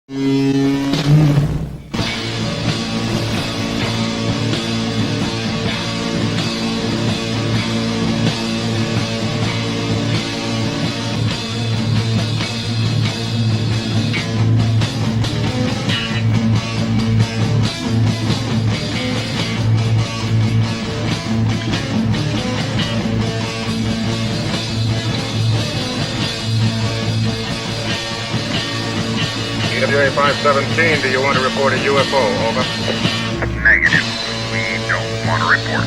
EWA 517, do you want to report a UFO? Over. Negative. We don't want to report.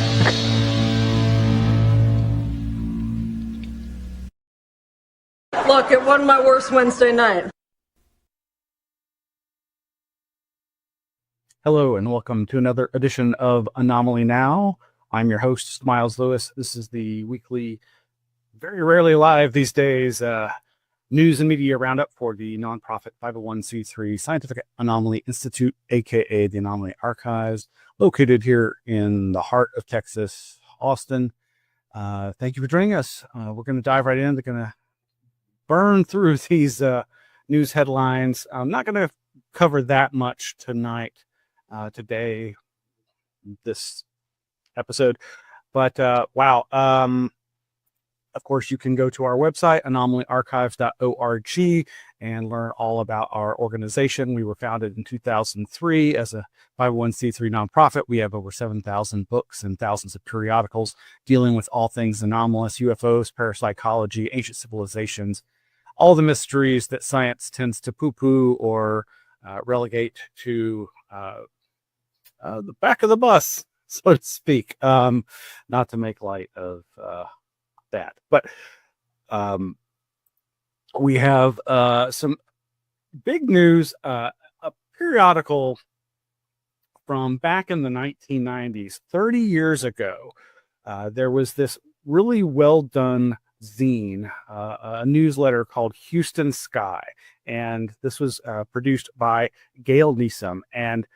Look, it wasn't my worst Wednesday night. Hello and welcome to another edition of Anomaly-NOW. I'm your host, Miles Lewis. This is the weekly, very rarely live these days, news and media roundup for the nonprofit 501c3 Scientific Anomaly Institute, aka the Anomaly Archives, located here in the heart of Texas, Austin. Thank you for joining us. We're going to dive right in. We're going to burn through these news headlines. I'm not going to cover that much tonight, today, this episode, but wow. Of course, you can go to our website, anomalyarchives.org, and learn all about our organization. We were founded in 2003 as a 501c3 nonprofit. We have over 7,000 books and thousands of periodicals dealing with all things anomalous, UFOs, parapsychology, ancient civilizations, all the mysteries that science tends to poo-poo or relegate to the back of the bus, so to speak, not to make light of that, but we have some big news. A periodical from back in the 1990s, 30 years ago, there was this really well done zine, a newsletter called Houston Sky, and this was produced by Gail Neeson, and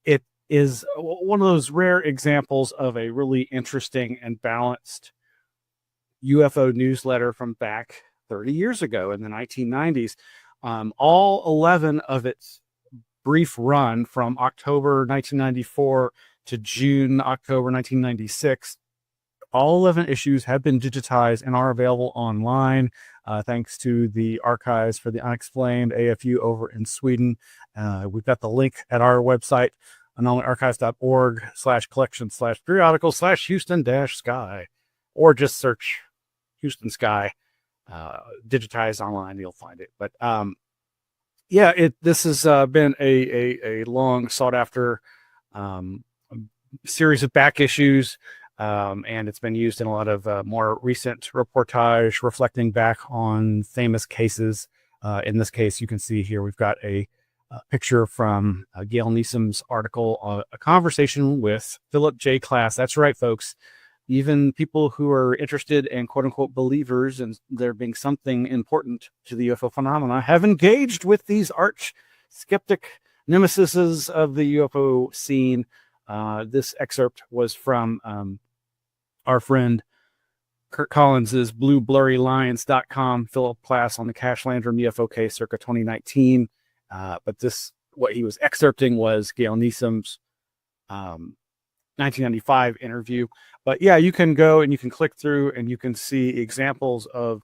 it is one of those rare examples of a really interesting and balanced UFO newsletter from back 30 years ago in the 1990s. All 11 of its brief run from October 1994 to October 1996, all 11 issues have been digitized and are available online, thanks to the Archives for the Unexplained, AFU, over in Sweden. We've got the link at our website, anomalyarchives.org/collection/periodical/Houston-Sky, or just search Houston Sky, digitized online, you'll find it. But yeah, this has been a long sought after series of back issues, and it's been used in a lot of more recent reportage reflecting back on famous cases. In this case, you can see here we've got a picture from Gail Neeson's article, a conversation with Philip J. Klass. That's right, folks. Even people who are interested in quote-unquote believers and there being something important to the UFO phenomena have engaged with these arch skeptic nemesises of the UFO scene. This excerpt was from our friend Kurt Collins's BlueBlurryLions.com, Philip Klass on the Cash Landrum UFO case circa 2019. But what he was excerpting was Gail Neeson's 1995 interview. But yeah, you can go and you can click through and you can see examples of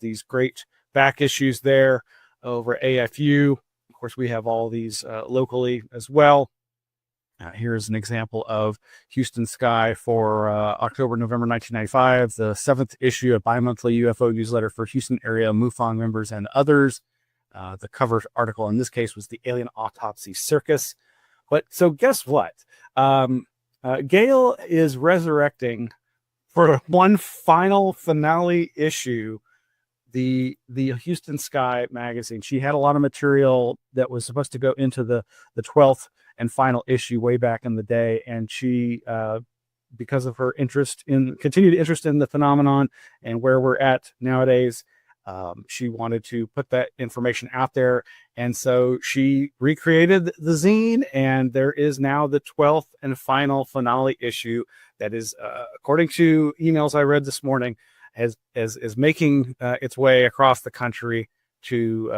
these great back issues there over AFU. Of course, we have all these locally as well. Here's an example of Houston Sky for October-November 1995, the 7th issue, a bi-monthly UFO newsletter for Houston area MUFON members and others. The cover article in this case was the Alien Autopsy Circus. But so guess what? Gail is resurrecting for one final finale issue the Houston Sky magazine. She had a lot of material that was supposed to go into the 12th and final issue way back in the day, and she because of her continued interest in the phenomenon and where we're at nowadays, she wanted to put that information out there. And so she recreated the zine, and there is now the 12th and final finale issue that is, according to emails I read this morning, is making its way across the country to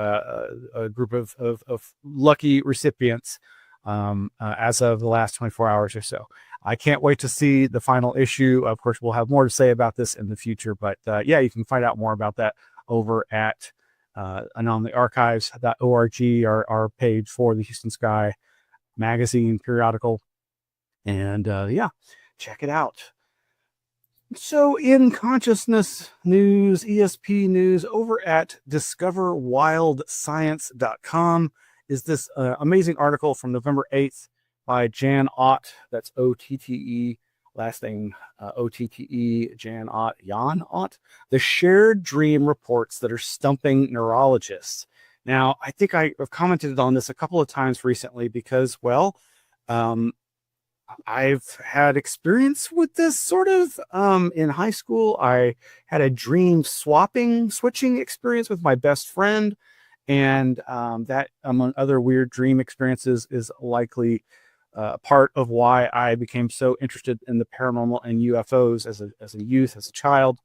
a group of lucky recipients as of the last 24 hours or so. I can't wait to see the final issue. Of course, we'll have more to say about this in the future, but yeah, you can find out more about that over at anomalyarchives.org, our page for the Houston Sky magazine periodical. And yeah, check it out. So in consciousness news, ESP news, over at discoverwildscience.com is this amazing article from November 8th by Jan Ott. That's O-T-T-E, last name O-T-T-E, Jan Ott. The shared dream reports that are stumping neurologists. Now, I think I've commented on this a couple of times recently because, well, I've had experience with this sort of in high school. I had a dream switching experience with my best friend. And that, among other weird dream experiences, is likely part of why I became so interested in the paranormal and UFOs as a youth, as a child.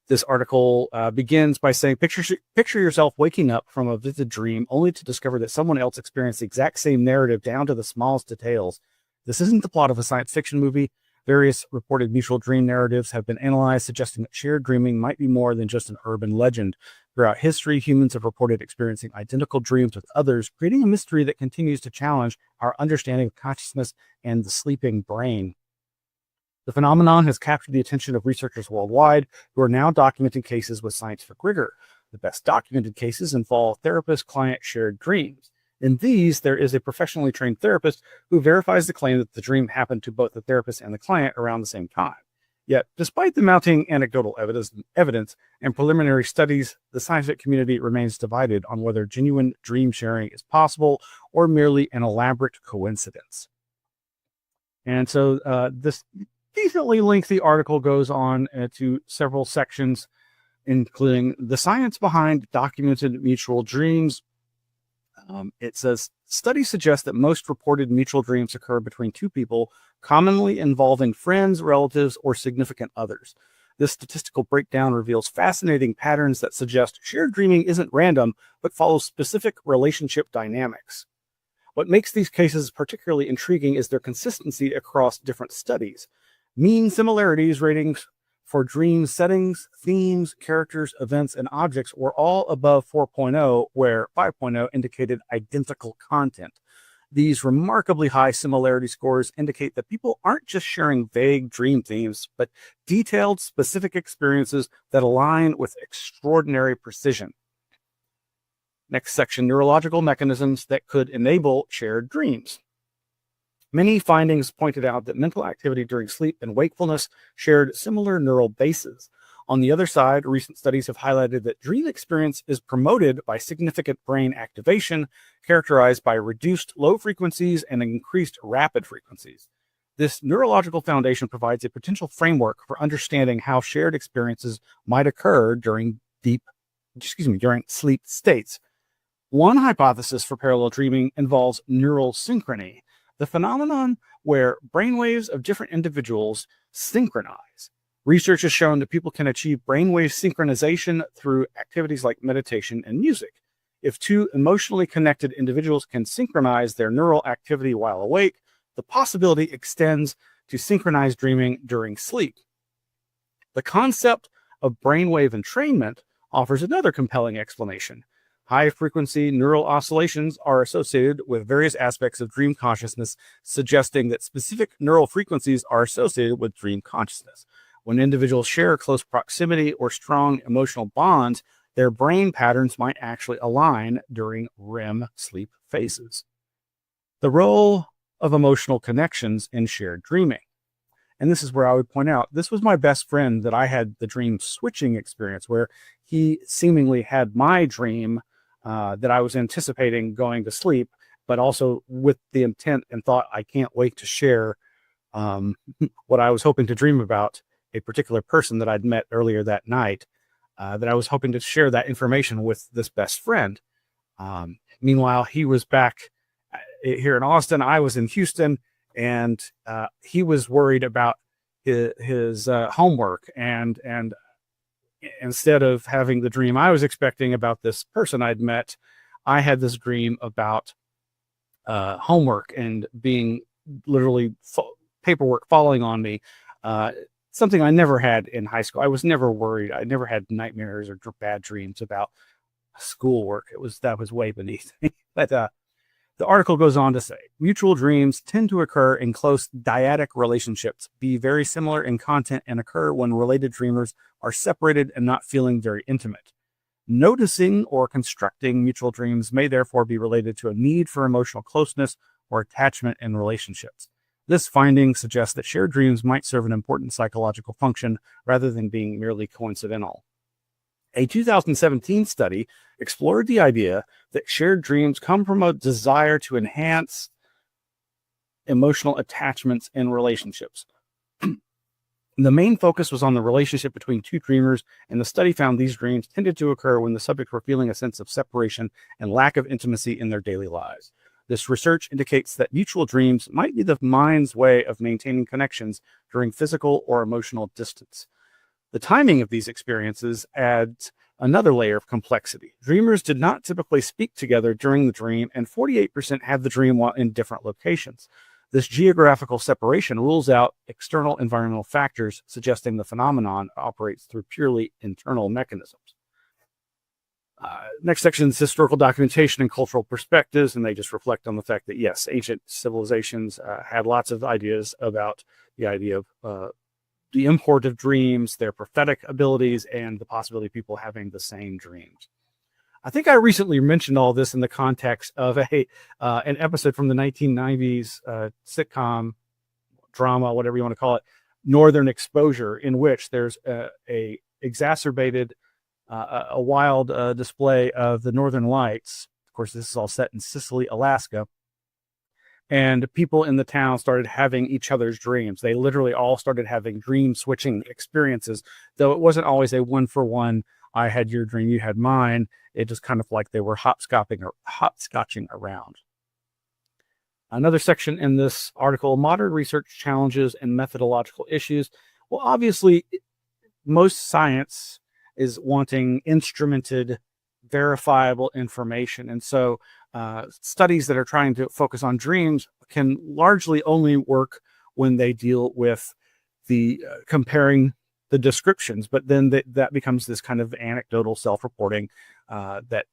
This article begins by saying, picture yourself waking up from a vivid dream only to discover that someone else experienced the exact same narrative down to the smallest details. This isn't the plot of a science fiction movie. Various reported mutual dream narratives have been analyzed, suggesting that shared dreaming might be more than just an urban legend. Throughout history, humans have reported experiencing identical dreams with others, creating a mystery that continues to challenge our understanding of consciousness and the sleeping brain. The phenomenon has captured the attention of researchers worldwide who are now documenting cases with scientific rigor. The best documented cases involve therapist-client shared dreams. In these, there is a professionally trained therapist who verifies the claim that the dream happened to both the therapist and the client around the same time. Yet, despite the mounting anecdotal evidence and preliminary studies, the scientific community remains divided on whether genuine dream sharing is possible or merely an elaborate coincidence. And so this decently lengthy article goes on to several sections, including the science behind documented mutual dreams. It says, studies suggest that most reported mutual dreams occur between two people, commonly involving friends, relatives, or significant others. This statistical breakdown reveals fascinating patterns that suggest shared dreaming isn't random, but follows specific relationship dynamics. What makes these cases particularly intriguing is their consistency across different studies. Mean similarities ratings for dream settings, themes, characters, events, and objects were all above 4.0, where 5.0 indicated identical content. These remarkably high similarity scores indicate that people aren't just sharing vague dream themes, but detailed, specific experiences that align with extraordinary precision. Next section, neurological mechanisms that could enable shared dreams. Many findings pointed out that mental activity during sleep and wakefulness shared similar neural bases. On the other side, recent studies have highlighted that dream experience is promoted by significant brain activation, characterized by reduced low frequencies and increased rapid frequencies. This neurological foundation provides a potential framework for understanding how shared experiences might occur during sleep states. One hypothesis for parallel dreaming involves neural synchrony, the phenomenon where brainwaves of different individuals synchronize. Research has shown that people can achieve brainwave synchronization through activities like meditation and music. If two emotionally connected individuals can synchronize their neural activity while awake, the possibility extends to synchronized dreaming during sleep. The concept of brainwave entrainment offers another compelling explanation. High-frequency neural oscillations are associated with various aspects of dream consciousness, suggesting that specific neural frequencies are associated with dream consciousness. When individuals share close proximity or strong emotional bonds, their brain patterns might actually align during REM sleep phases. The role of emotional connections in shared dreaming. And this is where I would point out, this was my best friend that I had the dream switching experience where he seemingly had my dream that I was anticipating going to sleep, but also with the intent and thought, I can't wait to share what I was hoping to dream about, a particular person that I'd met earlier that night, that I was hoping to share that information with this best friend. Meanwhile, he was back here in Austin. I was in Houston, and he was worried about his homework, and instead of having the dream I was expecting about this person I'd met, I had this dream about homework and being literally paperwork falling on me. Something I never had in high school. I was never worried. I never had nightmares or bad dreams about schoolwork. That was way beneath me. But the article goes on to say, mutual dreams tend to occur in close dyadic relationships, be very similar in content, and occur when related dreamers are separated and not feeling very intimate. Noticing or constructing mutual dreams may therefore be related to a need for emotional closeness or attachment in relationships. This finding suggests that shared dreams might serve an important psychological function rather than being merely coincidental. A 2017 study explored the idea that shared dreams come from a desire to enhance emotional attachments in relationships. The main focus was on the relationship between two dreamers, and the study found these dreams tended to occur when the subjects were feeling a sense of separation and lack of intimacy in their daily lives. This research indicates that mutual dreams might be the mind's way of maintaining connections during physical or emotional distance. The timing of these experiences adds another layer of complexity. Dreamers did not typically speak together during the dream, and 48% had the dream while in different locations. This geographical separation rules out external environmental factors, suggesting the phenomenon operates through purely internal mechanisms. Next section is historical documentation and cultural perspectives, and they just reflect on the fact that, yes, ancient civilizations had lots of ideas about the idea of the import of dreams, their prophetic abilities, and the possibility of people having the same dreams. I think I recently mentioned all this in the context of an episode from the 1990s sitcom, drama, whatever you want to call it, Northern Exposure, in which there's a exacerbated, a wild display of the Northern Lights. Of course, this is all set in Sicily, Alaska. And people in the town started having each other's dreams. They literally all started having dream switching experiences, though it wasn't always a one-for-one, I had your dream, you had mine. It just kind of like they were hopscotching around. Another section in this article, modern research challenges and methodological issues. Well, obviously, most science is wanting instrumented, verifiable information. And so studies that are trying to focus on dreams can largely only work when they deal with the comparing the descriptions, but then that becomes this kind of anecdotal self-reporting that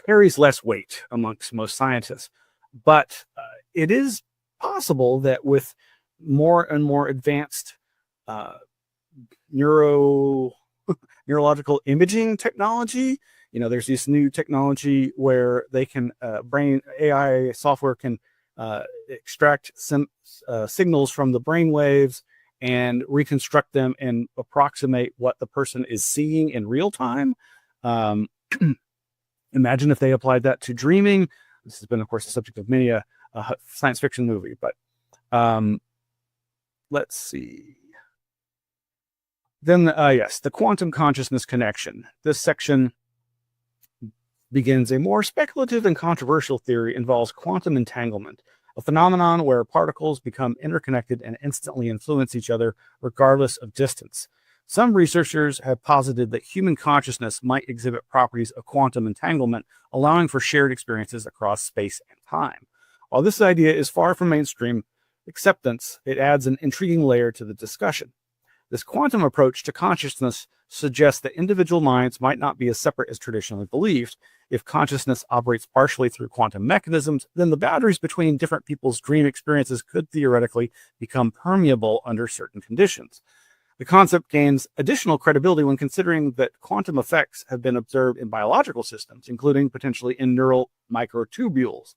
carries less weight amongst most scientists. But it is possible that with more and more advanced neurological imaging technology, there's this new technology where they can brain AI software can extract some signals from the brain waves and reconstruct them and approximate what the person is seeing in real time. Imagine if they applied that to dreaming. This has been, of course, the subject of many a science fiction movie, but let's see. Then, yes, the quantum consciousness connection. This section begins a more speculative and controversial theory involves quantum entanglement, a phenomenon where particles become interconnected and instantly influence each other regardless of distance. Some researchers have posited that human consciousness might exhibit properties of quantum entanglement, allowing for shared experiences across space and time. While this idea is far from mainstream acceptance, it adds an intriguing layer to the discussion. This quantum approach to consciousness suggests that individual minds might not be as separate as traditionally believed. If consciousness operates partially through quantum mechanisms, then the boundaries between different people's dream experiences could theoretically become permeable under certain conditions. The concept gains additional credibility when considering that quantum effects have been observed in biological systems, including potentially in neural microtubules.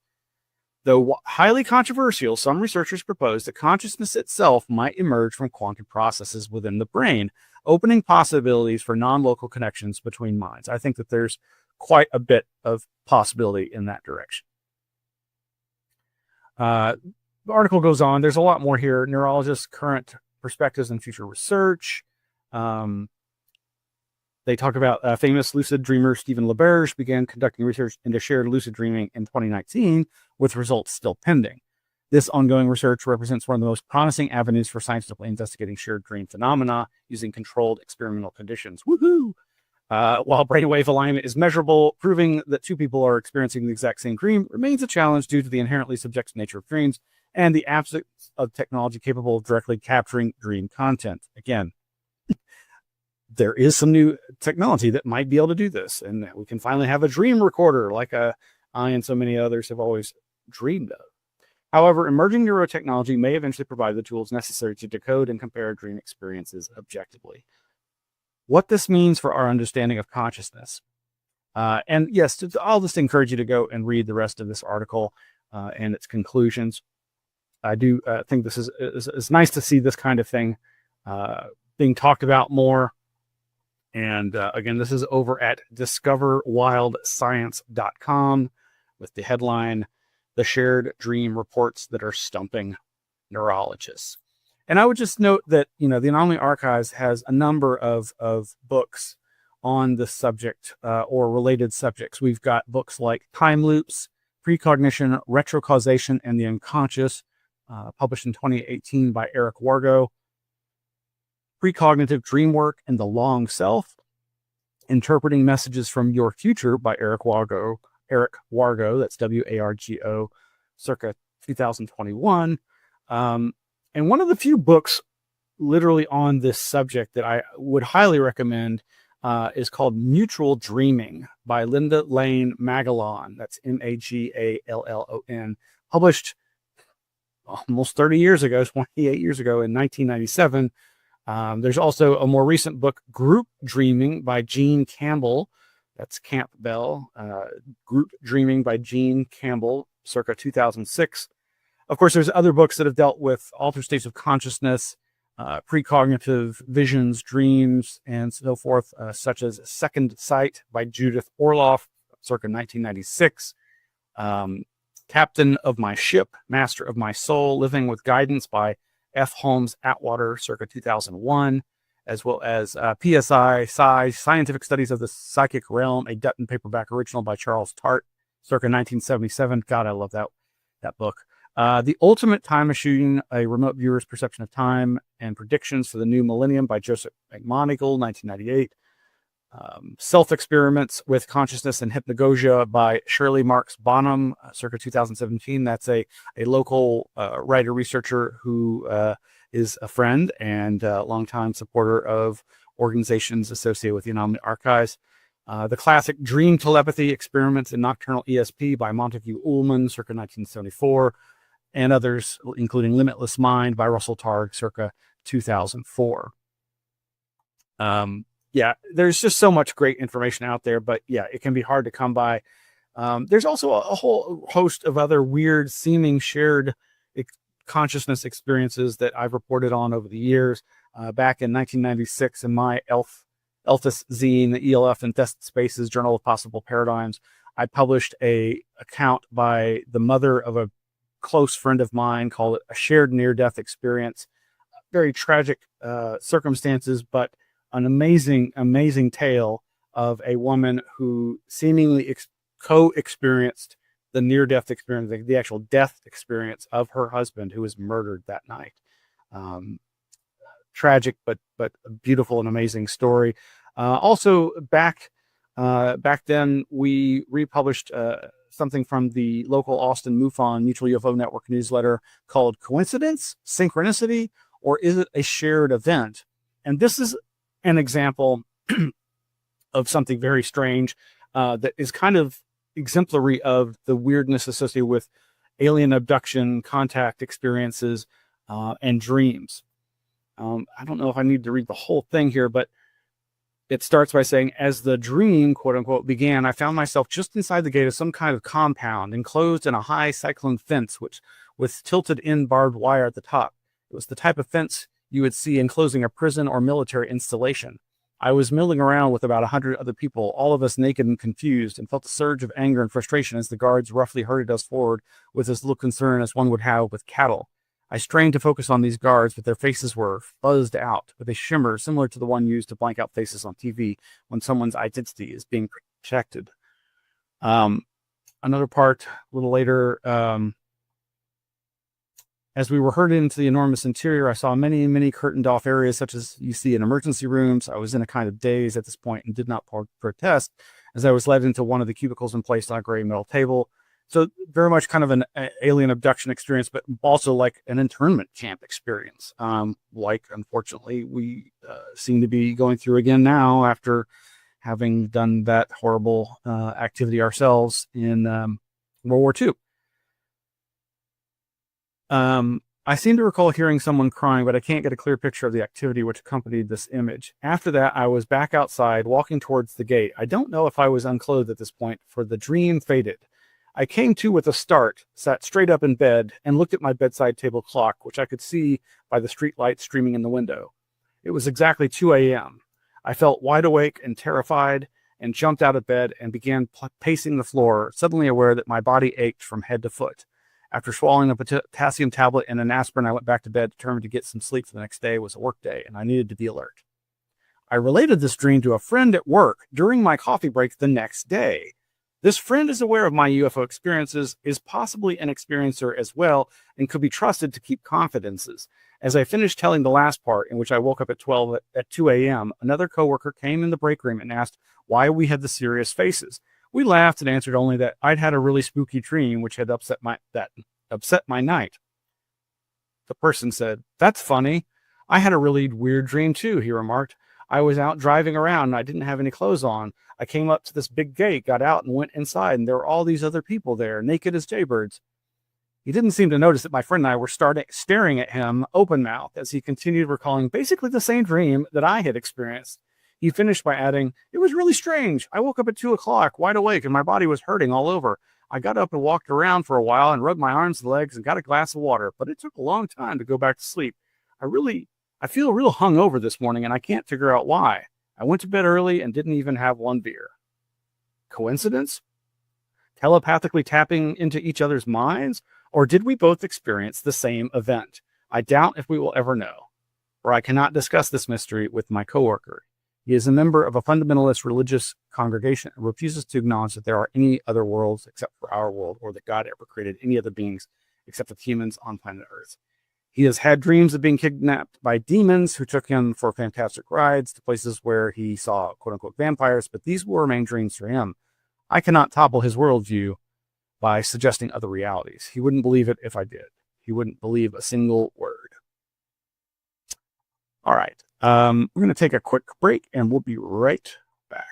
Though highly controversial, some researchers propose that consciousness itself might emerge from quantum processes within the brain, opening possibilities for non-local connections between minds. I think that there's quite a bit of possibility in that direction. The article goes on. There's a lot more here. Neurologists' current perspectives and future research. They talk about famous lucid dreamer Stephen LaBerge began conducting research into shared lucid dreaming in 2019, with results still pending. This ongoing research represents one of the most promising avenues for scientifically investigating shared dream phenomena using controlled experimental conditions. Woohoo! While brainwave alignment is measurable, proving that two people are experiencing the exact same dream remains a challenge due to the inherently subjective nature of dreams and the absence of technology capable of directly capturing dream content. Again, there is some new technology that might be able to do this, and we can finally have a dream recorder like I and so many others have always dreamed of. However, emerging neurotechnology may eventually provide the tools necessary to decode and compare dream experiences objectively. What this means for our understanding of consciousness. And yes, I'll just encourage you to go and read the rest of this article and its conclusions. I do think this is nice to see this kind of thing being talked about more. And again, this is over at discoverwildscience.com with the headline, "The Shared Dream Reports That Are Stumping Neurologists." And I would just note that, the Anomaly Archives has a number of books on the subject or related subjects. We've got books like Time Loops, Precognition, Retrocausation, and the Unconscious, published in 2018 by Eric Wargo. Precognitive Dream Work and the Long Self, Interpreting Messages from Your Future by Eric Wargo, that's WARGO, circa 2021. And one of the few books literally on this subject that I would highly recommend is called Mutual Dreaming by Linda Lane Magallon. That's Magallon, published almost 30 years ago, 28 years ago in 1997. There's also a more recent book, Group Dreaming by Gene Campbell. That's Campbell. Group Dreaming by Gene Campbell, circa 2006. Of course, there's other books that have dealt with altered states of consciousness, precognitive visions, dreams, and so forth, such as Second Sight by Judith Orloff, circa 1996. Captain of My Ship, Master of My Soul, Living with Guidance by F. Holmes Atwater, circa 2001, as well as PSI, Scientific Studies of the Psychic Realm, a Dutton paperback original by Charles Tart, circa 1977. God, I love that book. The Ultimate Time Machine, a remote viewer's perception of time and predictions for the new millennium by Joseph McMoneagle, 1998. Self-Experiments with Consciousness and Hypnagogia by Shirley Marks Bonham, circa 2017. That's a local writer-researcher who is a friend and a longtime supporter of organizations associated with the Anomaly Archives. The classic Dream Telepathy Experiments in Nocturnal ESP by Montague Ullman, circa 1974, and others, including Limitless Mind by Russell Targ, circa 2004. Yeah, there's just so much great information out there, but yeah, it can be hard to come by. There's also a whole host of other weird seeming shared consciousness experiences that I've reported on over the years. Back in 1996 in my Elfis zine, the ELF Infested Spaces, Journal of Possible Paradigms, I published a account by the mother of a close friend of mine called it A Shared Near-Death Experience. Very tragic circumstances, but an amazing tale of a woman who seemingly co-experienced the near-death experience, the actual death experience of her husband who was murdered that night. Tragic, but a beautiful and amazing story. Also, back then, we republished something from the local Austin MUFON Mutual UFO Network newsletter called Coincidence, Synchronicity, or Is It a Shared Event? And this is an example of something very strange that is kind of exemplary of the weirdness associated with alien abduction, contact experiences, and dreams. I don't know if I need to read the whole thing here, but it starts by saying, as the dream, quote unquote, began, I found myself just inside the gate of some kind of compound, enclosed in a high cyclone fence, which with tilted in barbed wire at the top. It was the type of fence you would see enclosing a prison or military installation. I was milling around with about 100 other people, all of us naked and confused, and felt a surge of anger and frustration as the guards roughly herded us forward with as little concern as one would have with cattle. I strained to focus on these guards, but their faces were fuzzed out with a shimmer similar to the one used to blank out faces on TV when someone's identity is being protected. Another part a little later, As we were herded into the enormous interior, I saw many, many curtained off areas, such as you see in emergency rooms. I was in a kind of daze at this point and did not protest as I was led into one of the cubicles and placed on a gray metal table. So very much kind of an alien abduction experience, but also like an internment camp experience. Like, unfortunately, we seem to be going through again now after having done that horrible activity ourselves in World War II. I seem to recall hearing someone crying, but I can't get a clear picture of the activity which accompanied this image. After that, I was back outside, walking towards the gate. I don't know if I was unclothed at this point, for the dream faded. I came to with a start, sat straight up in bed, and looked at my bedside table clock, which I could see by the street light streaming in the window. It was exactly 2 a.m. I felt wide awake and terrified, and jumped out of bed and began pacing the floor, suddenly aware that my body ached from head to foot. After swallowing a potassium tablet and an aspirin, I went back to bed, determined to get some sleep for the next day. It was a work day, and I needed to be alert. I related this dream to a friend at work during my coffee break the next day. This friend is aware of my UFO experiences, is possibly an experiencer as well, and could be trusted to keep confidences. As I finished telling the last part, in which I woke up at 2 a.m., another coworker came in the break room and asked why we had the serious faces. We laughed and answered only that I'd had a really spooky dream which had upset my night. The person said, "That's funny. I had a really weird dream too," he remarked. "I was out driving around and I didn't have any clothes on. I came up to this big gate, got out and went inside, and there were all these other people there, naked as jaybirds." He didn't seem to notice that my friend and I were staring at him open-mouthed as he continued recalling basically the same dream that I had experienced. He finished by adding, "It was really strange. I woke up at 2 o'clock, wide awake, and my body was hurting all over. I got up and walked around for a while and rubbed my arms and legs and got a glass of water, but it took a long time to go back to sleep. I feel real hungover this morning, and I can't figure out why. I went to bed early and didn't even have one beer." Coincidence? Telepathically tapping into each other's minds? Or did we both experience the same event? I doubt if we will ever know, for I cannot discuss this mystery with my coworker. He is a member of a fundamentalist religious congregation and refuses to acknowledge that there are any other worlds except for our world, or that God ever created any other beings except with humans on planet Earth. He has had dreams of being kidnapped by demons who took him for fantastic rides to places where he saw quote-unquote vampires, but these will remain dreams for him. I cannot topple his worldview by suggesting other realities. He wouldn't believe it if I did. He wouldn't believe a single word. All right. We're going to take a quick break, and we'll be right back.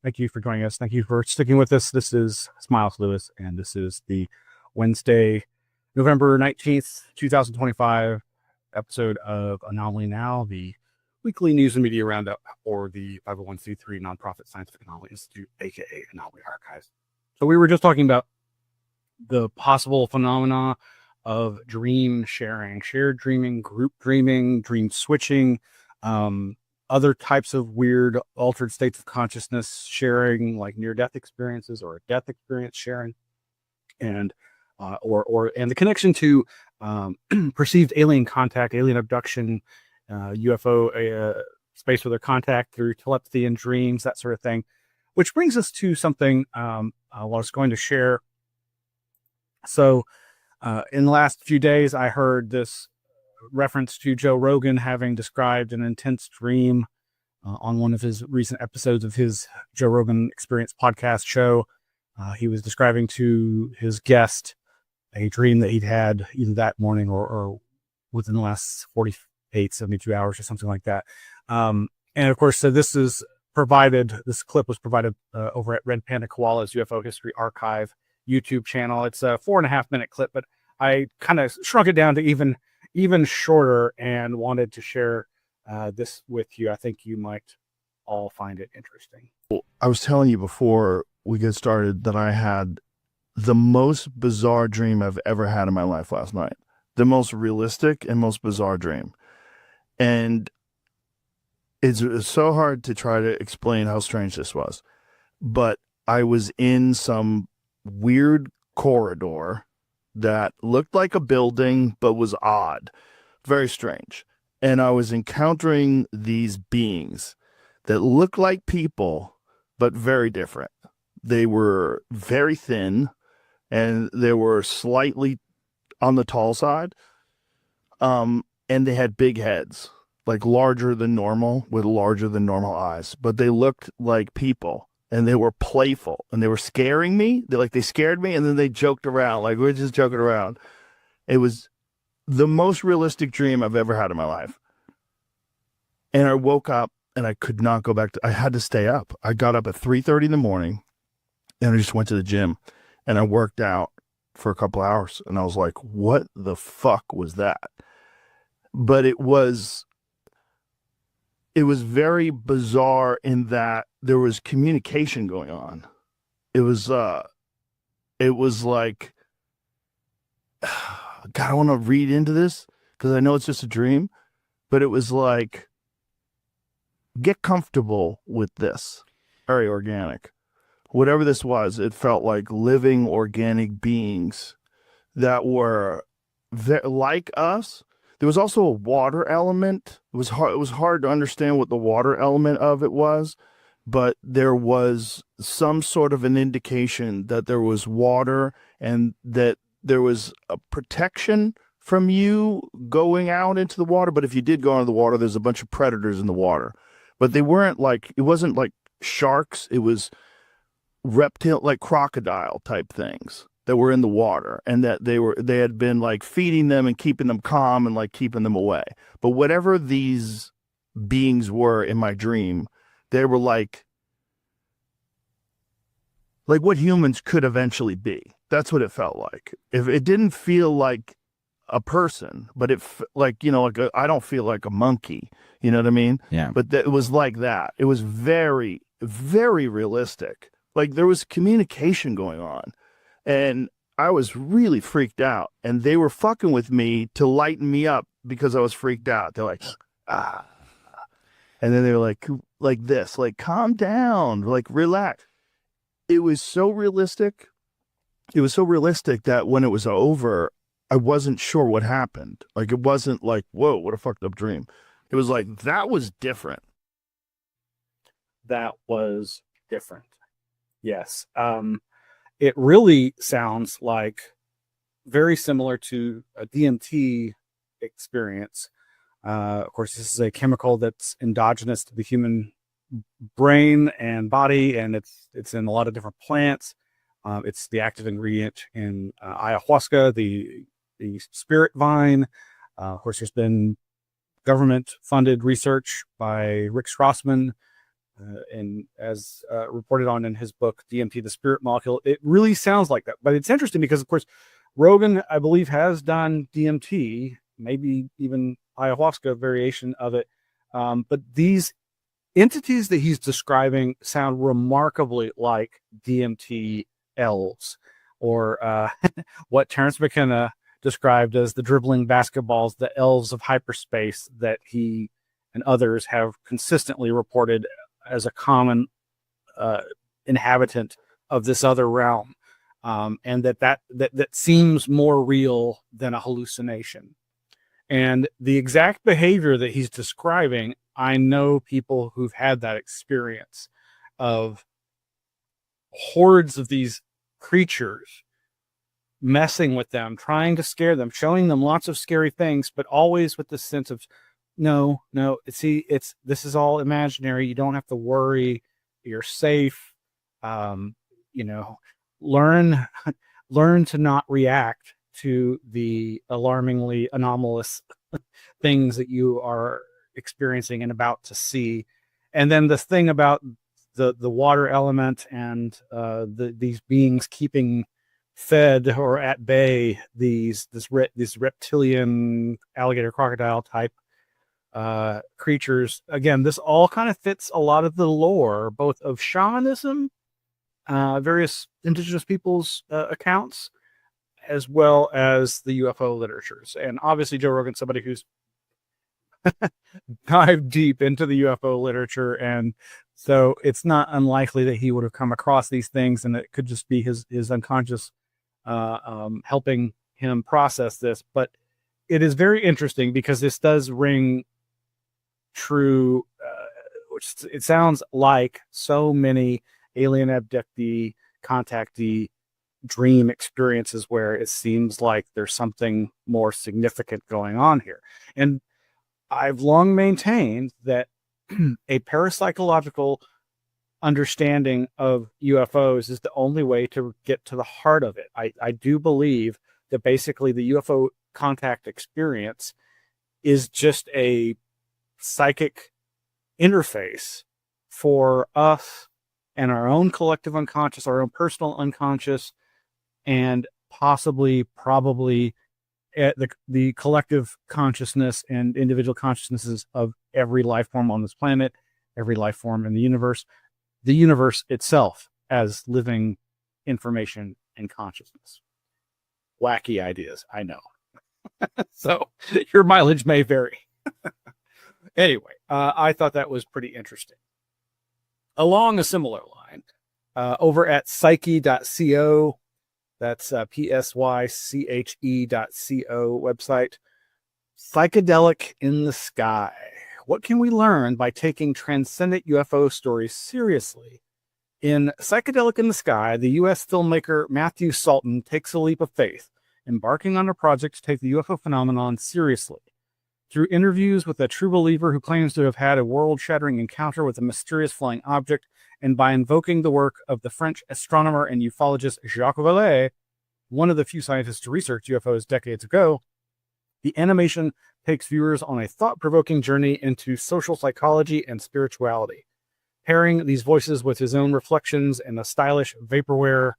Thank you for joining us. Thank you for sticking with us. This is Miles Lewis, and this is the Wednesday, November 19th, 2025 episode of Anomaly-NOW, the weekly news and media roundup for the 501c3 nonprofit Scientific Anomaly Institute, aka Anomaly Archives. So we were just talking about the possible phenomena of dream sharing, shared dreaming, group dreaming, dream switching, other types of weird altered states of consciousness sharing, like near-death experiences or a death experience sharing, and the connection to perceived alien contact, alien abduction, UFO space weather contact through telepathy and dreams, that sort of thing. Which brings us to something I was going to share. So in the last few days, I heard this reference to Joe Rogan having described an intense dream on one of his recent episodes of his Joe Rogan Experience podcast show. He was describing to his guest a dream that he'd had either that morning or within the last 48, 72 hours or something like that. And of course, so this clip was provided over at Red Panda Koala's UFO History Archive YouTube channel. It's a 4.5-minute clip, but I kind of shrunk it down to even shorter and wanted to share this with you. I think you might all find it interesting. I was telling you before we get started that I had the most bizarre dream I've ever had in my life last night. The most realistic and most bizarre dream. And it's so hard to try to explain how strange this was. But I was in some weird corridor that looked like a building but was odd. Very strange. And I was encountering these beings that looked like people but very different. They were very thin and they were slightly on the tall side. And they had big heads, like larger than normal with larger than normal eyes, but they looked like people and they were playful and they were scaring me. They scared me and then they joked around. Like, we're just joking around. It was the most realistic dream I've ever had in my life. And I woke up and I could not go back I had to stay up. I got up at 3:30 in the morning and I just went to the gym and I worked out for a couple hours and I was like, what the fuck was that? But it was very bizarre in that there was communication going on. It was like, God, I want to read into this because I know it's just a dream, but it was like, get comfortable with this. Very organic. Whatever this was, it felt like living organic beings that were like us. There was also a water element. It was hard to understand what the water element of it was, but there was some sort of an indication that there was water and that there was a protection from you going out into the water. But if you did go into the water, there's a bunch of predators in the water. But they weren't like, it wasn't like sharks. It was reptile, like crocodile type things that were in the water, and that they had been like feeding them and keeping them calm and like keeping them away. But whatever these beings were in my dream, they were like what humans could eventually be. That's what it felt like. If it didn't feel like a person, but I don't feel like a monkey, you know what I mean? Yeah. But it was like that. It was very, very realistic. Like there was communication going on. And I was really freaked out. And they were fucking with me to lighten me up because I was freaked out. They're like, ah. And then they were like this, like, calm down, like, relax. It was so realistic. It was so realistic that when it was over, I wasn't sure what happened. Like, it wasn't like, whoa, what a fucked up dream. It was like, that was different. That was different. Yes. It really sounds like very similar to a DMT experience. Of course, this is a chemical that's endogenous to the human brain and body, and it's in a lot of different plants. It's the active ingredient in ayahuasca, the spirit vine. Of course, there's been government-funded research by Rick Strassman, and as reported on in his book, DMT, the Spirit Molecule. It really sounds like that. But it's interesting because, of course, Rogan, I believe, has done DMT, maybe even ayahuasca variation of it. But these entities that he's describing sound remarkably like DMT elves, or what Terence McKenna described as the dribbling basketballs, the elves of hyperspace that he and others have consistently reported as a common inhabitant of this other realm, and that seems more real than a hallucination. And the exact behavior that he's describing, I know people who've had that experience of hordes of these creatures messing with them, trying to scare them, showing them lots of scary things, but always with the sense of, no, see, this is all imaginary. You don't have to worry. You're safe. Learn to not react to the alarmingly anomalous things that you are experiencing and about to see. And then the thing about the water element and these beings keeping fed or at bay these reptilian alligator crocodile type creatures. Again, this all kind of fits a lot of the lore, both of shamanism, various indigenous peoples' accounts, as well as the UFO literatures. And obviously, Joe Rogan's somebody who's dived deep into the UFO literature, and so it's not unlikely that he would have come across these things, and it could just be his unconscious helping him process this. But it is very interesting because this does ring true, which it sounds like so many alien abductee, contactee dream experiences where it seems like there's something more significant going on here. And I've long maintained that a parapsychological understanding of UFOs is the only way to get to the heart of it. I do believe that basically the UFO contact experience is just a psychic interface for us and our own collective unconscious, our own personal unconscious, and probably the collective consciousness and individual consciousnesses of every life form on this planet, every life form in the universe itself as living information and consciousness. Wacky ideas, I know. So your mileage may vary. Anyway, I thought that was pretty interesting. Along a similar line, over at psyche.co, that's psyche.co website, Psychedelic in the Sky. What can we learn by taking transcendent UFO stories seriously? In Psychedelic in the Sky, the U.S. filmmaker Matthew Salton takes a leap of faith, embarking on a project to take the UFO phenomenon seriously. Through interviews with a true believer who claims to have had a world-shattering encounter with a mysterious flying object, and by invoking the work of the French astronomer and ufologist Jacques Vallée, one of the few scientists to research UFOs decades ago, the animation takes viewers on a thought-provoking journey into social psychology and spirituality. Pairing these voices with his own reflections and a stylish vaporwave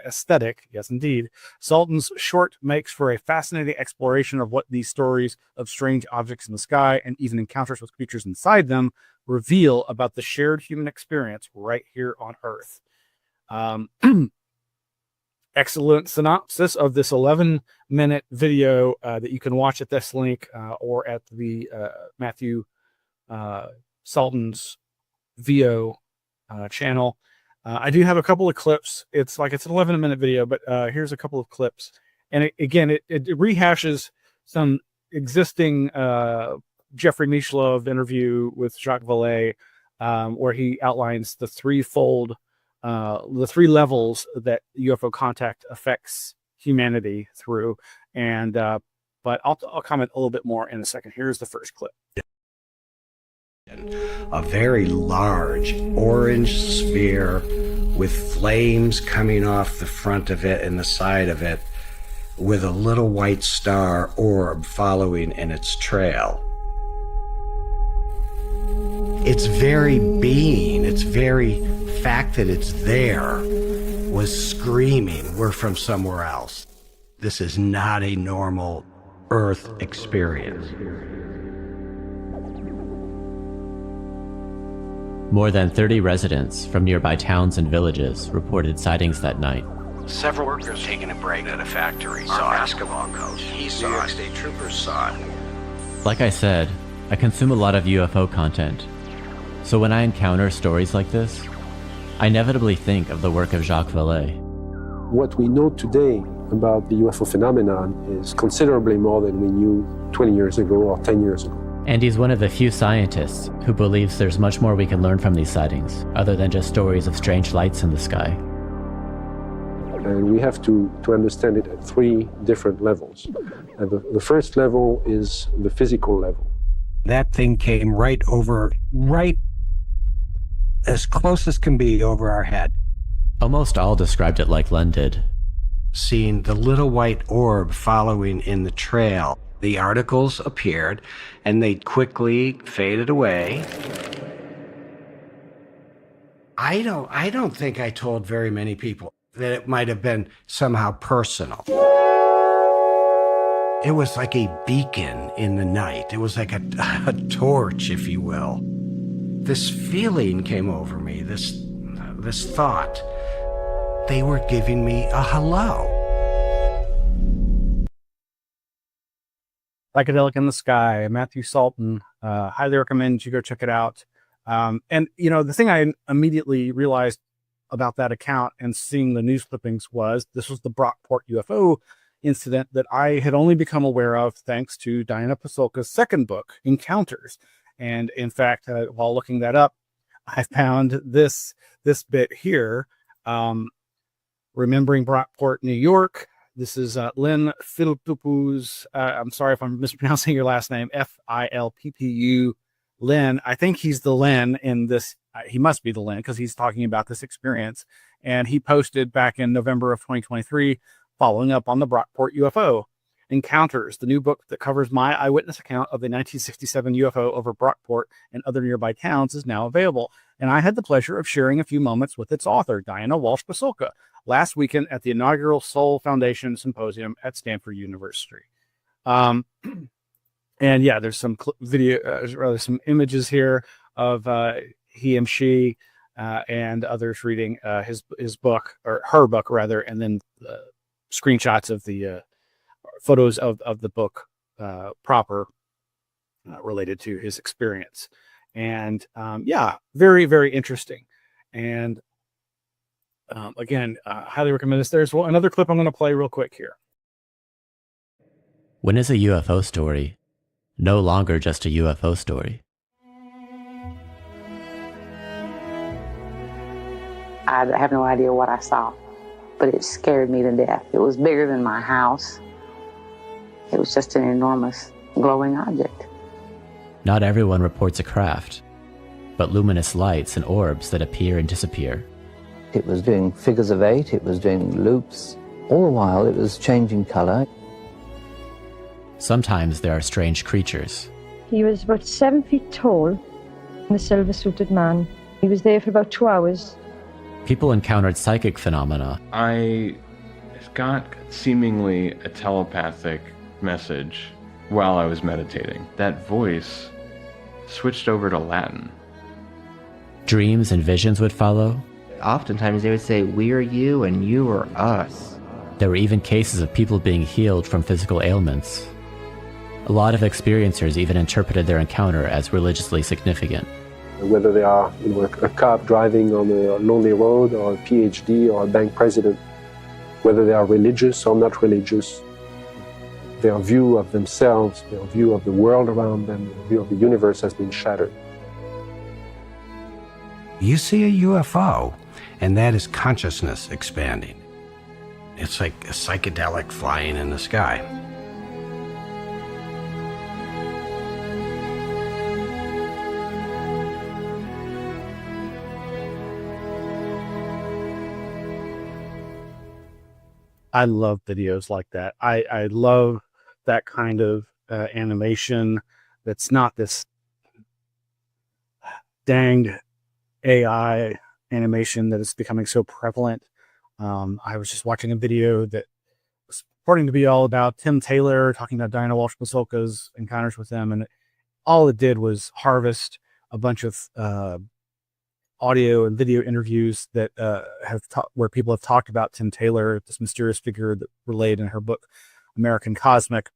aesthetic, yes indeed, Salton's short makes for a fascinating exploration of what these stories of strange objects in the sky and even encounters with creatures inside them reveal about the shared human experience right here on Earth. Excellent synopsis of this 11-minute video that you can watch at this link or at the Matthew Salton's VO channel. I do have a couple of clips. It's an 11-minute video, but here's a couple of clips. And it rehashes some existing Jeffrey Mishlove interview with Jacques Vallée, where he outlines the three levels that UFO contact affects humanity through. And but I'll comment a little bit more in a second. Here's the first clip. A very large orange sphere with flames coming off the front of it and the side of it, with a little white star orb following in its trail. Its very being, its very fact that it's there, was screaming, "We're from somewhere else. This is not a normal Earth experience." More than 30 residents from nearby towns and villages reported sightings that night. Several workers taking a break at a factory saw basketball coach. He saw New York State troopers saw it. Like I said, I consume a lot of UFO content. So when I encounter stories like this, I inevitably think of the work of Jacques Vallée. What we know today about the UFO phenomenon is considerably more than we knew 20 years ago or 10 years ago. And he's one of the few scientists who believes there's much more we can learn from these sightings, other than just stories of strange lights in the sky. And we have to understand it at three different levels. And the first level is the physical level. That thing came right as close as can be over our head. Almost all described it like Len did. Seeing the little white orb following in the trail. The articles appeared, and they quickly faded away. I don't think I told very many people that it might have been somehow personal. It was like a beacon in the night. It was like a torch, if you will. This feeling came over me, this thought. They were giving me a hello. Psychedelic in the Sky, Matthew Salton. Highly recommend you go check it out. And, you know, the thing I immediately realized about that account and seeing the news clippings was this was the Brockport UFO incident that I had only become aware of thanks to Diana Pasulka's second book, Encounters. And in fact, while looking that up, I found this bit here, Remembering Brockport, New York. This is Lynn Philippu's, I'm sorry if I'm mispronouncing your last name, Philppu, Lynn. I think he's the Lynn in this. He must be the Lynn because he's talking about this experience. And he posted back in November of 2023, following up on the Brockport UFO. Encounters, the new book that covers my eyewitness account of the 1967 UFO over Brockport and other nearby towns, is now available. And I had the pleasure of sharing a few moments with its author, Diana Walsh Pasulka, last weekend at the inaugural Soul Foundation Symposium at Stanford University. And yeah, there's some some images here of he and she and others reading his book, or her book rather, and then screenshots of the photos of the book proper related to his experience. And yeah, very, very interesting. And again, highly recommend this. There's another clip I'm going to play real quick here. When is a UFO story no longer just a UFO story? I have no idea what I saw, but it scared me to death. It was bigger than my house. It was just an enormous glowing object. Not everyone reports a craft, but luminous lights and orbs that appear and disappear. It was doing figures of 8, it was doing loops. All the while it was changing color. Sometimes there are strange creatures. He was about 7 feet tall, a silver-suited man. He was there for about 2 hours. People encountered psychic phenomena. I got seemingly a telepathic message while I was meditating. That voice switched over to Latin. Dreams and visions would follow. Oftentimes they would say, "We are you and you are us." There were even cases of people being healed from physical ailments. A lot of experiencers even interpreted their encounter as religiously significant. Whether they are a cop driving on a lonely road, or a PhD, or a bank president, whether they are religious or not religious, their view of themselves, their view of the world around them, their view of the universe has been shattered. You see a UFO, and that is consciousness expanding. It's like a psychedelic flying in the sky. I love videos like that. I love that kind of animation that's not this danged AI animation that is becoming so prevalent. I was just watching a video that was purporting to be all about Tim Taylor talking about Diana Walsh Pasulka's encounters with them, and all it did was harvest a bunch of audio and video interviews that where people have talked about Tim Taylor, this mysterious figure that relayed in her book American Cosmic,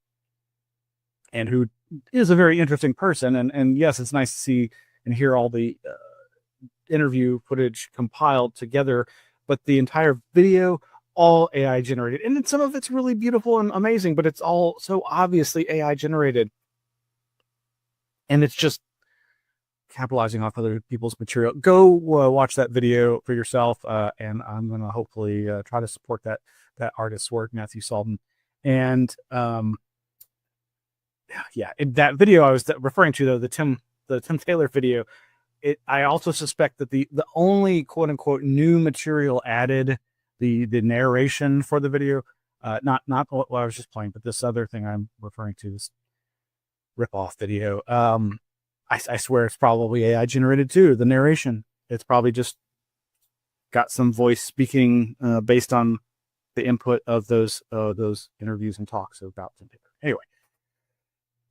and who is a very interesting person. And yes, it's nice to see and hear all the interview footage compiled together, but the entire video, all AI generated. And then some of it's really beautiful and amazing, but it's all so obviously AI generated. And it's just capitalizing off other people's material. Go watch that video for yourself, and I'm going to hopefully try to support that artist's work, Matthew Salton. And yeah, in that video I was referring to, though, the Tim Taylor video, I also suspect that the only quote unquote new material added, the narration for the video, not what I was just playing, but this other thing I'm referring to, this rip-off video. I swear it's probably AI generated too. The narration, it's probably just got some voice speaking based on the input of those interviews and talks about Tim Taylor. Anyway,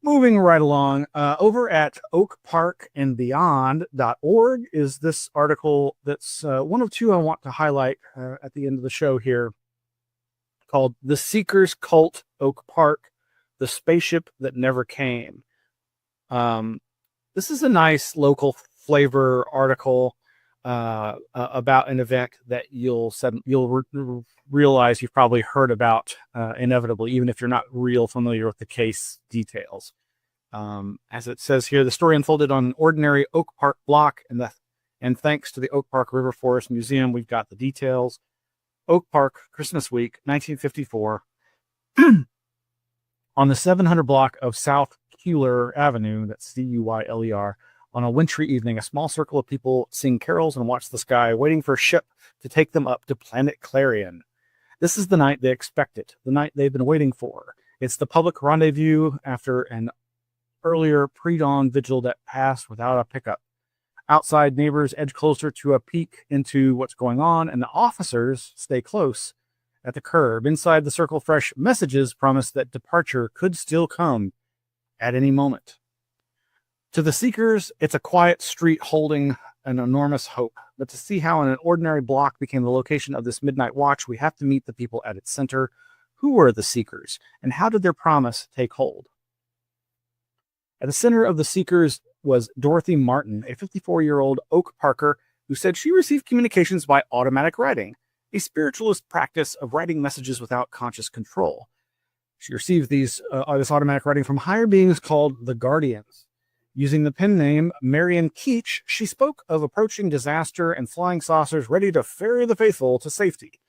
moving right along, over at oakparkandbeyond.org is this article that's one of two I want to highlight at the end of the show here, called The Seekers Cult Oak Park, the Spaceship That Never Came. This is a nice local flavor article about an event that you'll realize you've probably heard about inevitably, even if you're not real familiar with the case details. As it says here, the story unfolded on an ordinary Oak Park block, and thanks to the Oak Park River Forest Museum, we've got the details. Oak Park, Christmas week, 1954. On the 700 block of South Cuyler Avenue, that's Cuyler, on a wintry evening, a small circle of people sing carols and watch the sky, waiting for a ship to take them up to Planet Clarion. This is the night they expect it, the night they've been waiting for. It's the public rendezvous after an earlier pre-dawn vigil that passed without a pickup. Outside, neighbors edge closer to a peek into what's going on, and the officers stay close at the curb. Inside the circle, fresh messages promise that departure could still come at any moment. To the seekers, it's a quiet street holding an enormous hope. But to see how an ordinary block became the location of this midnight watch, we have to meet the people at its center. Who were the seekers, and how did their promise take hold? At the center of the seekers was Dorothy Martin, a 54-year-old Oak Parker who said she received communications by automatic writing, a spiritualist practice of writing messages without conscious control. She received this automatic writing from higher beings called the Guardians. Using the pen name Marion Keach, she spoke of approaching disaster and flying saucers ready to ferry the faithful to safety.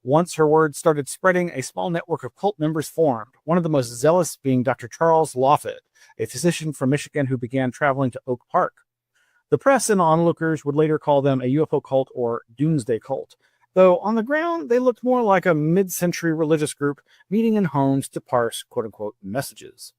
Once her words started spreading, a small network of cult members formed, one of the most zealous being Dr. Charles Loffitt, a physician from Michigan who began traveling to Oak Park. The press and onlookers would later call them a UFO cult or doomsday cult, though on the ground they looked more like a mid-century religious group meeting in homes to parse quote-unquote messages.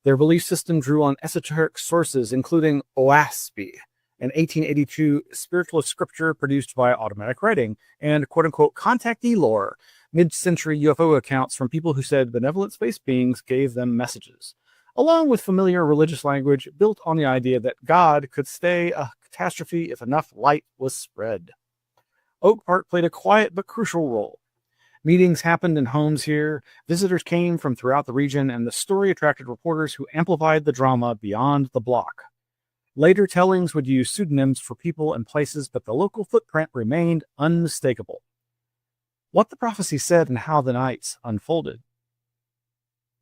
Their belief system drew on esoteric sources, including OASP, an 1882 spiritualist scripture produced by automatic writing, and quote-unquote contactee lore, mid-century UFO accounts from people who said benevolent space beings gave them messages, along with familiar religious language built on the idea that God could stay a catastrophe if enough light was spread. Oak Park played a quiet but crucial role. Meetings happened in homes here, visitors came from throughout the region, and the story attracted reporters who amplified the drama beyond the block. Later tellings would use pseudonyms for people and places, but the local footprint remained unmistakable. What the prophecy said and how the nights unfolded.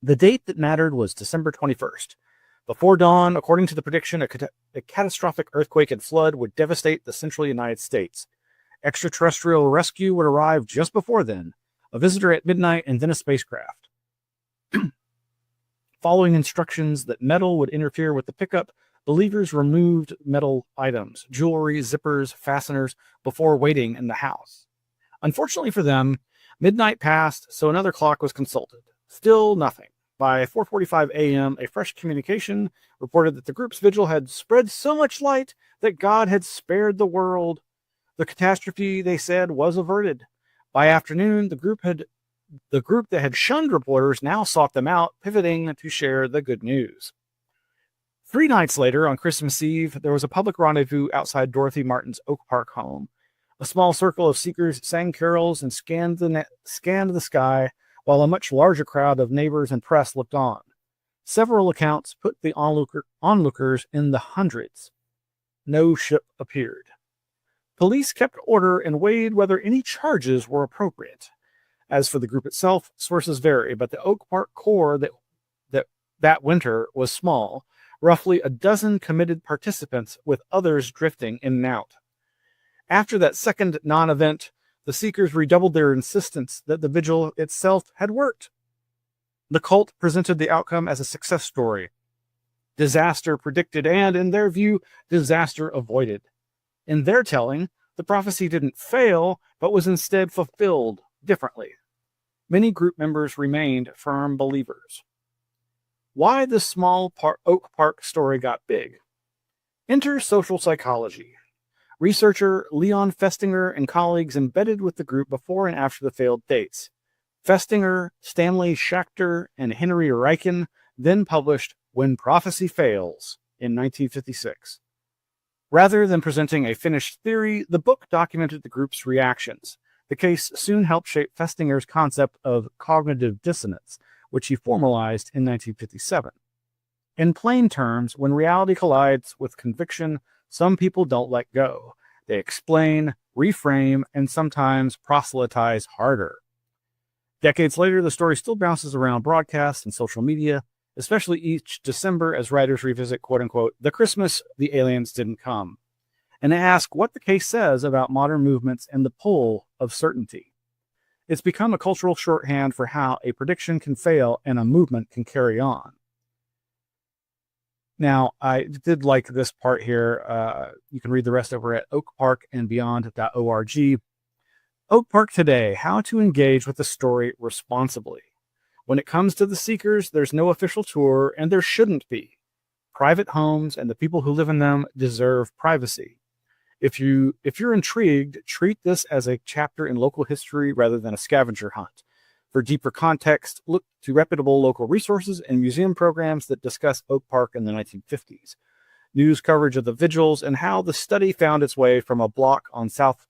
The date that mattered was December 21st. Before dawn, according to the prediction, a catastrophic earthquake and flood would devastate the central United States. Extraterrestrial rescue would arrive just before then, a visitor at midnight, and then a spacecraft. Following instructions that metal would interfere with the pickup, believers removed metal items, jewelry, zippers, fasteners, before waiting in the house. Unfortunately for them, midnight passed, so another clock was consulted. Still nothing. By 4:45 a.m., a fresh communication reported that the group's vigil had spread so much light that God had spared the world. The catastrophe, they said, was averted. By afternoon, the group that had shunned reporters now sought them out, pivoting to share the good news. 3 nights later, on Christmas Eve, there was a public rendezvous outside Dorothy Martin's Oak Park home. A small circle of seekers sang carols and scanned the sky, while a much larger crowd of neighbors and press looked on. Several accounts put the onlookers in the hundreds. No ship appeared. Police kept order and weighed whether any charges were appropriate. As for the group itself, sources vary, but the Oak Park core that winter was small, roughly a dozen committed participants with others drifting in and out. After that second non-event, the seekers redoubled their insistence that the vigil itself had worked. The cult presented the outcome as a success story. Disaster predicted and, in their view, disaster avoided. In their telling, the prophecy didn't fail, but was instead fulfilled differently. Many group members remained firm believers. Why this small Oak Park story got big? Enter social psychology. Researcher Leon Festinger and colleagues embedded with the group before and after the failed dates. Festinger, Stanley Schachter, and Henry Reichen then published When Prophecy Fails in 1956. Rather than presenting a finished theory, the book documented the group's reactions. The case soon helped shape Festinger's concept of cognitive dissonance, which he formalized in 1957. In plain terms, when reality collides with conviction, some people don't let go. They explain, reframe, and sometimes proselytize harder. Decades later, the story still bounces around broadcasts and social media, especially each December as writers revisit, quote-unquote, the Christmas the aliens didn't come, and ask what the case says about modern movements and the pull of certainty. It's become a cultural shorthand for how a prediction can fail and a movement can carry on. Now, I did like this part here. You can read the rest over at oakparkandbeyond.org. Oak Park Today, how to engage with the story responsibly. When it comes to the seekers, there's no official tour, and there shouldn't be. Private homes and the people who live in them deserve privacy. If you're intrigued, treat this as a chapter in local history rather than a scavenger hunt. For deeper context, look to reputable local resources and museum programs that discuss Oak Park in the 1950s. News coverage of the vigils and how the study found its way from a block on South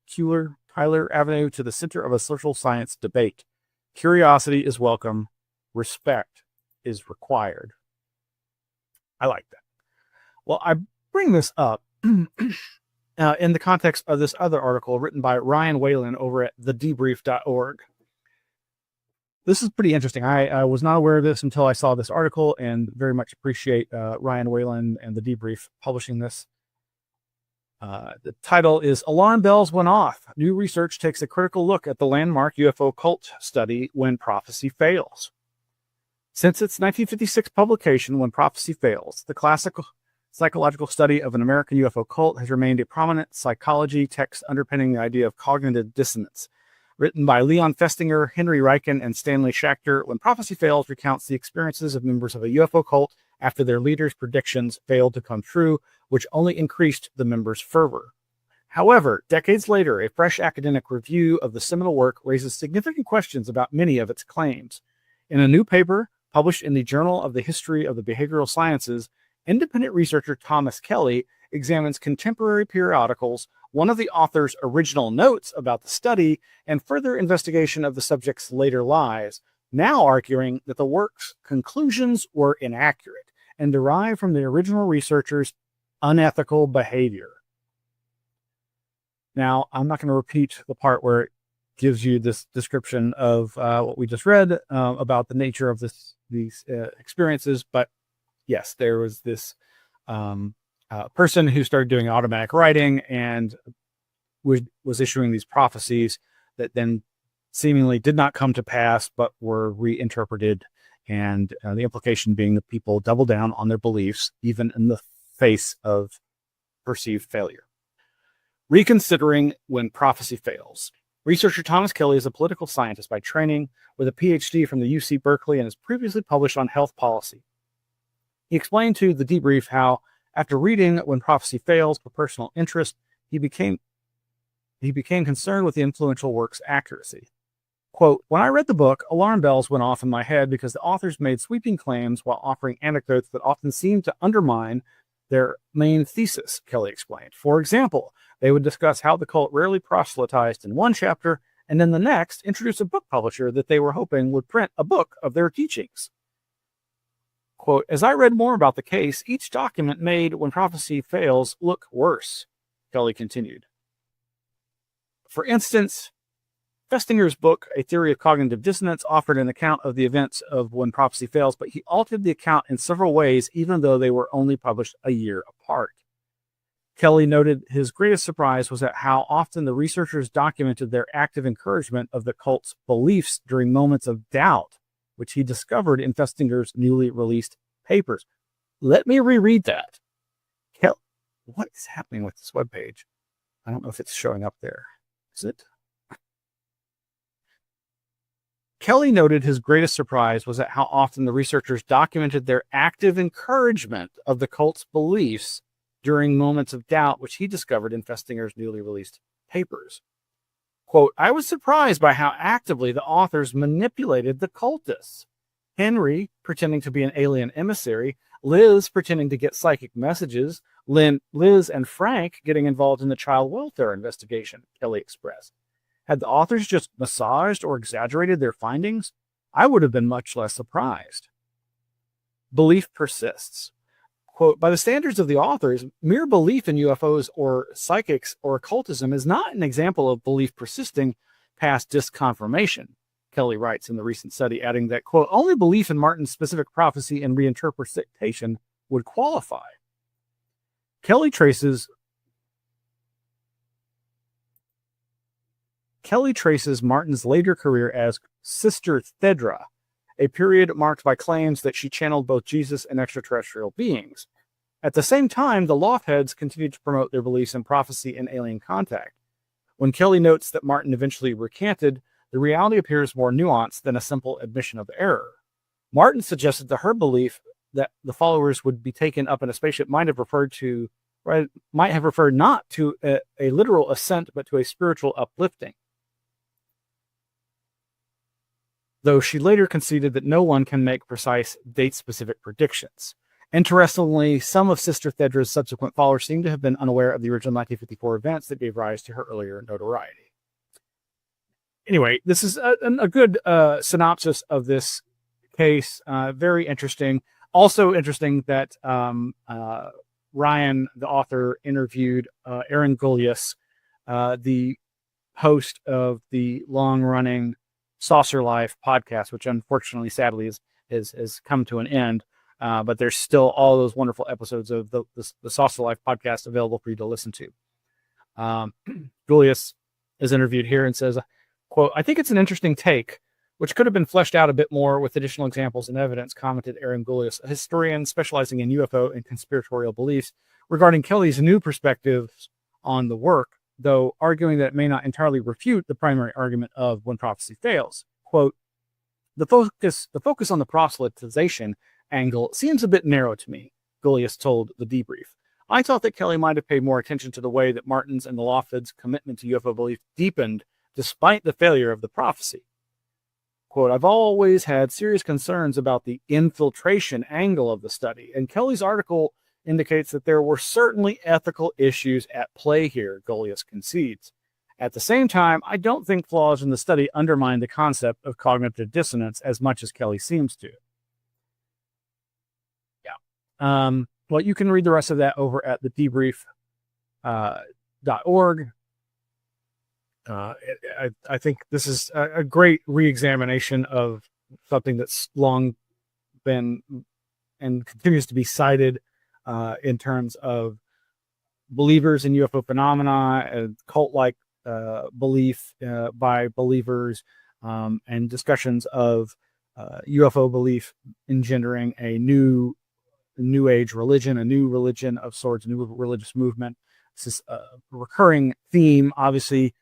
Tyler Avenue to the center of a social science debate. Curiosity is welcome. Respect is required. I like that. Well, I bring this up in the context of this other article written by Ryan Whalen over at thedebrief.org. This is pretty interesting. I was not aware of this until I saw this article, and very much appreciate Ryan Whalen and The Debrief publishing this. The title is Alarm Bells Went Off. New research takes a critical look at the landmark UFO cult study When Prophecy Fails. Since its 1956 publication, When Prophecy Fails, the classical psychological study of an American UFO cult has remained a prominent psychology text underpinning the idea of cognitive dissonance. Written by Leon Festinger, Henry Reichen, and Stanley Schachter, When Prophecy Fails recounts the experiences of members of a UFO cult after their leaders' predictions failed to come true, which only increased the members' fervor. However, decades later, a fresh academic review of the seminal work raises significant questions about many of its claims. In a new paper published in the Journal of the History of the Behavioral Sciences, independent researcher Thomas Kelly examines contemporary periodicals, one of the author's original notes about the study, and further investigation of the subject's later lives, now arguing that the work's conclusions were inaccurate and derived from the original researcher's unethical behavior. Now, I'm not going to repeat the part where it gives you this description of what we just read about the nature of these experiences, but yes, there was this person who started doing automatic writing and was issuing these prophecies that then seemingly did not come to pass, but were reinterpreted, and the implication being that people double down on their beliefs, even in the face of perceived failure. Reconsidering When Prophecy Fails. Researcher Thomas Kelly is a political scientist by training with a PhD from the UC Berkeley and has previously published on health policy. He explained to The Debrief how, after reading When Prophecy Fails for personal interest, he became concerned with the influential work's accuracy. Quote, when I read the book, alarm bells went off in my head because the authors made sweeping claims while offering anecdotes that often seemed to undermine their main thesis, Kelly explained. For example, they would discuss how the cult rarely proselytized in one chapter, and in the next, introduce a book publisher that they were hoping would print a book of their teachings. Quote, as I read more about the case, each document made When Prophecy Fails look worse, Kelly continued. For instance, Festinger's book, A Theory of Cognitive Dissonance, offered an account of the events of When Prophecy Fails, but he altered the account in several ways, even though they were only published a year apart. Kelly noted his greatest surprise was at how often the researchers documented their active encouragement of the cult's beliefs during moments of doubt, which he discovered in Festinger's newly released papers. Let me reread that. What is happening with this webpage? I don't know if it's showing up there. Is it? Kelly noted his greatest surprise was at how often the researchers documented their active encouragement of the cult's beliefs during moments of doubt, which he discovered in Festinger's newly released papers. Quote, I was surprised by how actively the authors manipulated the cultists. Henry pretending to be an alien emissary, Liz pretending to get psychic messages, Liz and Frank getting involved in the child welfare investigation, Kelly expressed. Had the authors just massaged or exaggerated their findings, I would have been much less surprised. Belief persists. Quote, by the standards of the authors, mere belief in UFOs or psychics or occultism is not an example of belief persisting past disconfirmation, Kelly writes in the recent study, adding that, quote, only belief in Martin's specific prophecy and reinterpretation would qualify. Kelly traces Martin's later career as Sister Thedra, a period marked by claims that she channeled both Jesus and extraterrestrial beings. At the same time, the Loftheads continued to promote their beliefs in prophecy and alien contact. When Kelly notes that Martin eventually recanted, the reality appears more nuanced than a simple admission of error. Martin suggested that her belief that the followers would be taken up in a spaceship might have referred not to a literal ascent, but to a spiritual uplifting. Though she later conceded that no one can make precise date-specific predictions. Interestingly, some of Sister Thedra's subsequent followers seem to have been unaware of the original 1954 events that gave rise to her earlier notoriety. Anyway, this is a good synopsis of this case. Very interesting. Also interesting that Ryan, the author, interviewed Aaron Gullius, the host of the long-running Saucer Life podcast, which unfortunately, sadly, has come to an end. But there's still all those wonderful episodes of the Saucer Life podcast available for you to listen to. Julius is interviewed here and says, quote, I think it's an interesting take, which could have been fleshed out a bit more with additional examples and evidence, commented Aaron Gullius, a historian specializing in UFO and conspiratorial beliefs, regarding Kelly's new perspectives on the work, though arguing that it may not entirely refute the primary argument of when prophecy fails. Quote, the focus on the proselytization angle seems a bit narrow to me, Gullius told the debrief. I thought that Kelly might have paid more attention to the way that Martin's and the Loftheads' commitment to UFO belief deepened despite the failure of the prophecy. Quote, I've always had serious concerns about the infiltration angle of the study, and Kelly's article indicates that there were certainly ethical issues at play here, Gullius concedes. At the same time, I don't think flaws in the study undermine the concept of cognitive dissonance as much as Kelly seems to. Yeah. Well, you can read the rest of that over at thedebrief.org. I think this is a great re-examination of something that's long been and continues to be cited in terms of believers in UFO phenomena and cult-like belief by believers and discussions of UFO belief engendering a new age religion, a new religion of sorts, a new religious movement. This is a recurring theme, obviously,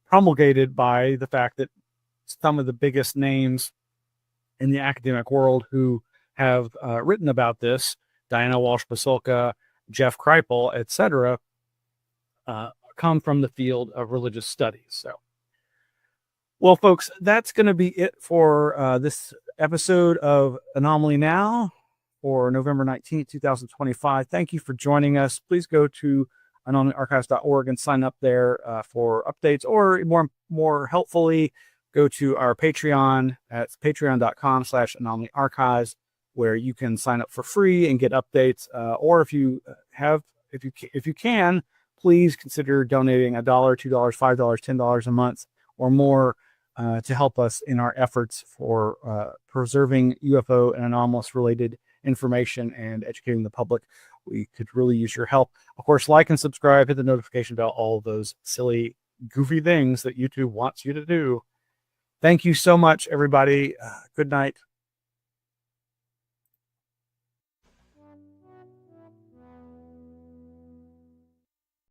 promulgated by the fact that some of the biggest names in the academic world who have written about this, Diana Walsh-Pasulka, Jeff Kripal, etc., come from the field of religious studies. So, well, folks, that's going to be it for this episode of Anomaly Now for November 19th, 2025. Thank you for joining us. Please go to anomalyarchives.org and sign up there for updates, or more helpfully, go to our Patreon at patreon.com/anomalyarchives, where you can sign up for free and get updates. Or if you can, please consider donating $1, $2, $5, $10 a month or more to help us in our efforts for preserving UFO and anomalous related information and educating the public. We could really use your help. Of course, like and subscribe, hit the notification bell, all those silly, goofy things that YouTube wants you to do. Thank you so much, everybody. Good night.